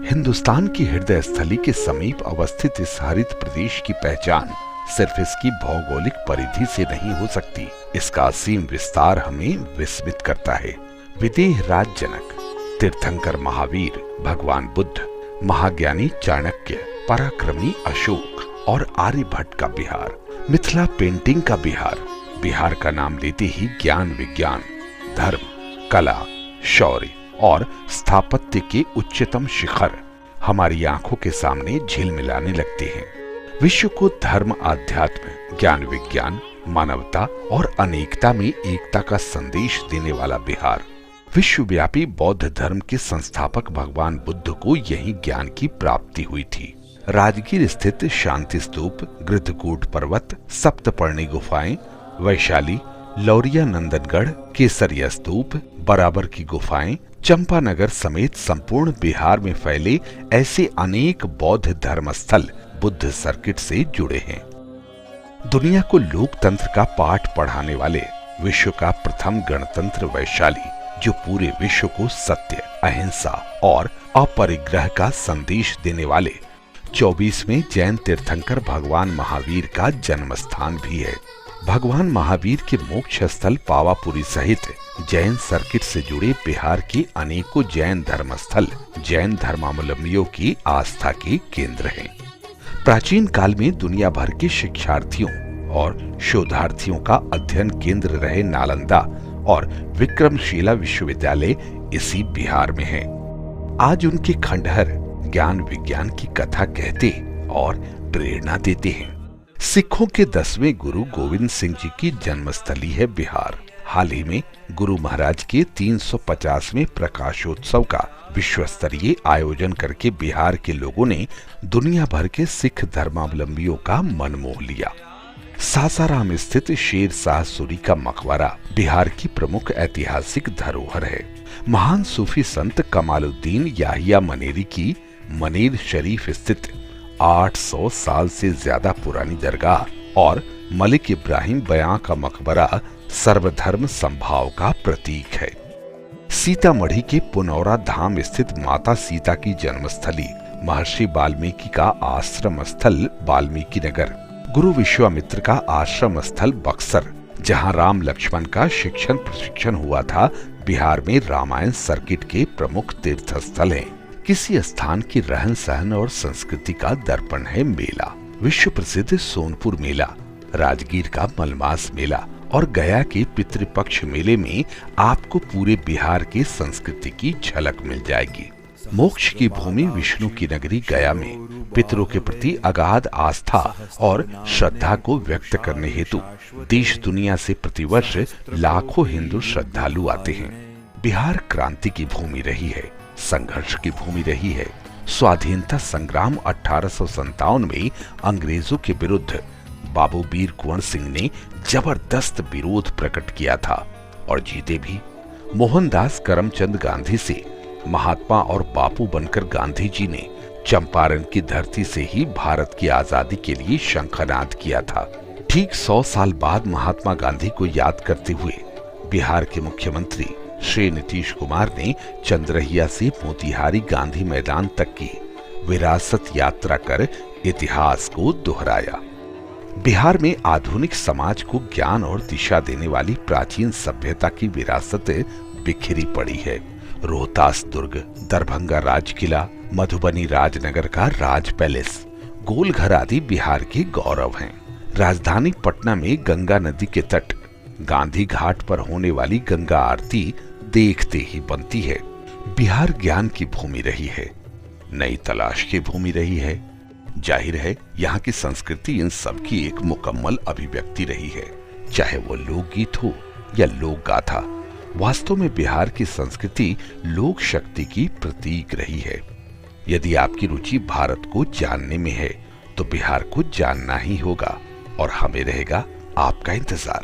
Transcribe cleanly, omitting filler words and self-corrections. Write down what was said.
हिंदुस्तान की हृदय स्थली के समीप अवस्थित इस हरित प्रदेश की पहचान सिर्फ इसकी भौगोलिक परिधि से नहीं हो सकती। इसका असीम विस्तार हमें विस्मित करता है। विदेह राज जनक, तीर्थंकर महावीर, भगवान बुद्ध, महाज्ञानी चाणक्य, पराक्रमी अशोक और आर्यभट्ट का बिहार, मिथिला पेंटिंग का बिहार। बिहार का नाम लेते ही ज्ञान, विज्ञान, धर्म, कला, शौर्य और स्थापत्य के उच्चतम शिखर हमारी आंखों के सामने झिलमिलाने लगते हैं। विश्व को धर्म, आध्यात्म, ज्ञान, विज्ञान, मानवता और अनेकता में एकता का संदेश देने वाला बिहार। विश्वव्यापी बौद्ध धर्म के संस्थापक भगवान बुद्ध को यही ज्ञान की प्राप्ति हुई थी। राजगीर स्थित शांति स्तूप, गृद्धकूट पर्वत, सप्तपर्णी गुफाएं, वैशाली, लौरिया नंदनगढ़, केसरिया स्तूप, बराबर की गुफाएं, चंपानगर समेत संपूर्ण बिहार में फैले ऐसे अनेक बौद्ध धर्म स्थल बुद्ध सर्किट से जुड़े हैं। दुनिया को लोकतंत्र का पाठ पढ़ाने वाले विश्व का प्रथम गणतंत्र वैशाली, जो पूरे विश्व को सत्य, अहिंसा और अपरिग्रह का संदेश देने वाले 24वें जैन तीर्थंकर भगवान महावीर का जन्म स्थान भी है। भगवान महावीर के मोक्ष स्थल पावापुरी सहित जैन सर्किट से जुड़े बिहार के अनेकों जैन धर्मस्थल जैन धर्मावलंबियों की आस्था के केंद्र हैं। प्राचीन काल में दुनिया भर के शिक्षार्थियों और शोधार्थियों का अध्ययन केंद्र रहे नालंदा और विक्रमशिला विश्वविद्यालय इसी बिहार में है। आज उनके खंडहर ज्ञान, विज्ञान की कथा कहते और प्रेरणा देते हैं। सिखों के 10वें गुरु गोविंद सिंह जी की जन्मस्थली है बिहार। हाल ही में गुरु महाराज के 350वें प्रकाशोत्सव का विश्व स्तरीय आयोजन करके बिहार के लोगों ने दुनिया भर के सिख धर्मावलंबियों का मन मोह लिया। सासाराम स्थित शेर शाह सूरी का मकबरा बिहार की प्रमुख ऐतिहासिक धरोहर है। महान सूफी संत कमालुद्दीन याहिया मनेरी की मनेर शरीफ स्थित 800 साल से ज्यादा पुरानी दरगाह और मलिक इब्राहिम बयां का मकबरा सर्वधर्म संभाव का प्रतीक है। सीतामढ़ी के पुनौरा धाम स्थित माता सीता की जन्मस्थली, महर्षि वाल्मीकि का आश्रम स्थल वाल्मीकि नगर, गुरु विश्वामित्र का आश्रम स्थल बक्सर, जहां राम लक्ष्मण का शिक्षण प्रशिक्षण हुआ था, बिहार में रामायण सर्किट के प्रमुख तीर्थ स्थल हैं। किसी स्थान की रहन सहन और संस्कृति का दर्पण है मेला। विश्व प्रसिद्ध सोनपुर मेला, राजगीर का मलमास मेला और गया के पितृपक्ष मेले में आपको पूरे बिहार की संस्कृति की झलक मिल जाएगी। मोक्ष की भूमि विष्णु की नगरी गया में पितरों के प्रति अगाध आस्था और श्रद्धा को व्यक्त करने हेतु देश दुनिया से प्रतिवर्ष लाखों हिंदू श्रद्धालु आते हैं। बिहार क्रांति की भूमि रही है, संघर्ष की भूमि रही है। स्वाधीनता संग्राम 1857 में अंग्रेजों के विरुद्ध बाबू वीर कुंवर सिंह ने जबरदस्त विरोध प्रकट किया था और जीते भी। मोहनदास करमचंद गांधी से महात्मा और बापू बनकर गांधी जी ने चंपारण की धरती से ही भारत की आजादी के लिए शंखनाद किया था। ठीक 100 साल बाद महात्मा गांधी को याद करते हुए बिहार के मुख्यमंत्री श्री नीतीश कुमार ने चंद्रहिया से मोतिहारी गांधी मैदान तक की विरासत यात्रा कर इतिहास को दोहराया। बिहार में आधुनिक समाज को ज्ञान और दिशा देने वाली प्राचीन सभ्यता की विरासत बिखरी पड़ी है। रोहतास दुर्ग, दरभंगा राज किला, मधुबनी राजनगर का राज पैलेस, गोलघर आदि बिहार के गौरव हैं। राजधानी पटना में गंगा नदी के तट, गांधी घाट पर होने वाली गंगा आरती देखते ही बनती है। बिहार ज्ञान की भूमि रही है, नई तलाश की भूमि रही है। जाहिर है यहाँ की संस्कृति इन सब की एक मुकम्मल अभिव्यक्ति रही है, चाहे वो लोकगीत हो या लोक गाथा। वास्तव में बिहार की संस्कृति लोक शक्ति की प्रतीक रही है। यदि आपकी रुचि भारत को जानने में है तो बिहार को जानना ही होगा और हमें रहेगा आपका इंतजार।